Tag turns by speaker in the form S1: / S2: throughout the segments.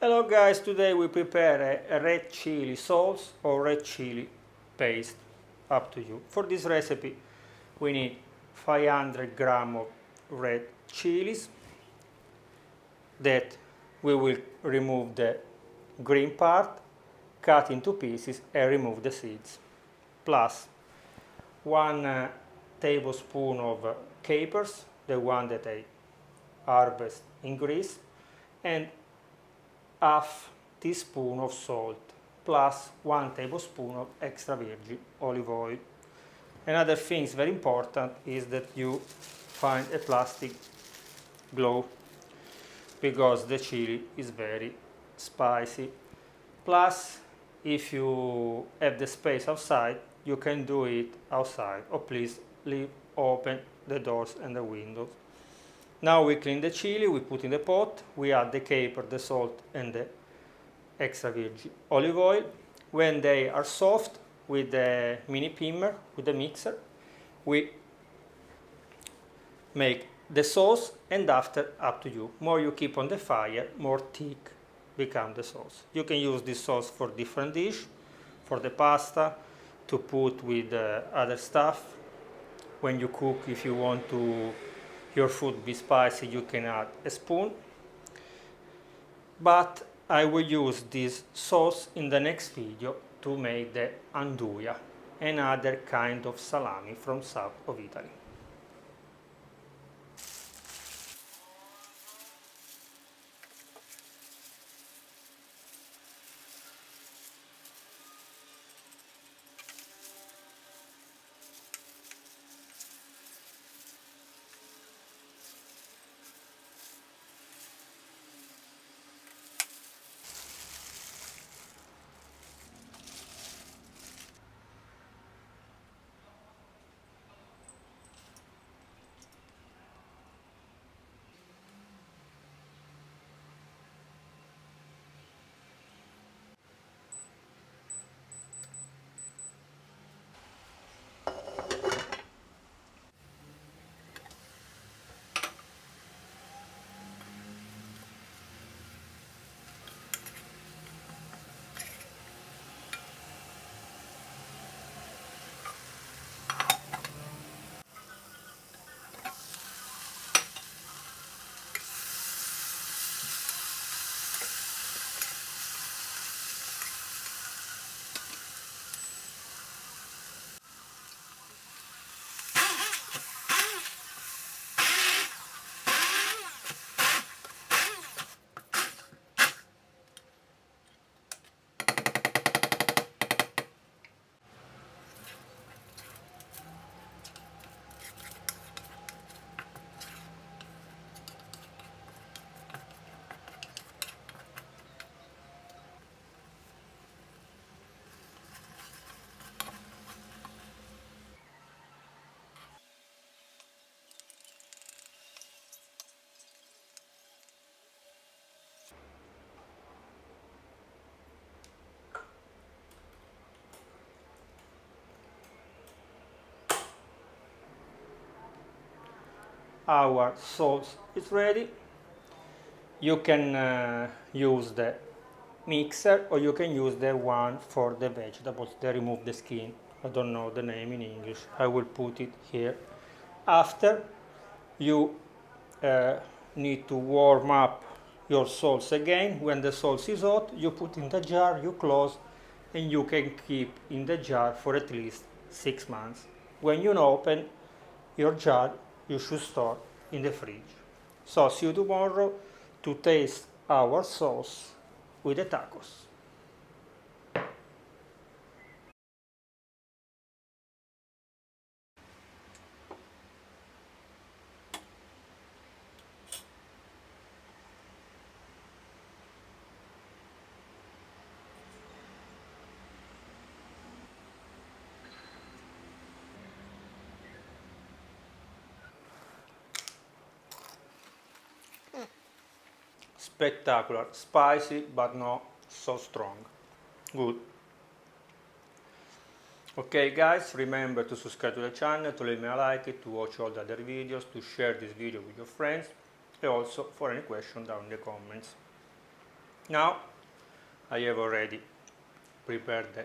S1: Hello guys, today we prepare a red chili sauce or red chili paste, up to you. For this recipe we need 500 grams of red chilies that we will remove the green part, cut into pieces and remove the seeds. Plus 1 tablespoon of capers, the one that I harvest in Greece, and half teaspoon of salt plus 1 tablespoon of extra virgin olive oil. Another thing very important is that you find a plastic glove because the chili is very spicy. Plus, if you have the space outside, you can do it outside, or please leave open the doors and the windows. Now we clean the chili, we put in the pot, we add the caper, the salt and the extra virgin olive oil. When they are soft, with the mini pimmer, with the mixer, we make the sauce, and after, up to you. More you keep on the fire, more thick become the sauce. You can use this sauce for different dish, for the pasta, to put with other stuff. When you cook, if you want to your food be spicy, you can add a spoon. But I will use this sauce in the next video to make the NDUJA, another kind of salami from south of Italy. Our sauce is ready. You can use the mixer, or you can use the one for the vegetables. They remove the skin. I don't know the name in English. I will put it here. After, you need to warm up your sauce again. When the sauce is hot, you put in the jar, you close, and you can keep in the jar for at least 6 months. When you open your jar, you should store in the fridge. So see you tomorrow to taste our sauce with the tacos. Spectacular, spicy but not so strong. Good. Okay guys, remember to subscribe to the channel, to leave me a like, to watch all the other videos, to share this video with your friends, and also for any question down in the comments. Now I have already prepared the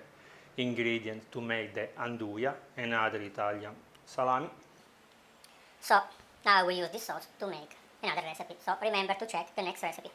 S1: ingredients to make the NDUJA, another Italian salami.
S2: So now I will use this sauce to make another recipe. So remember to check the next recipe.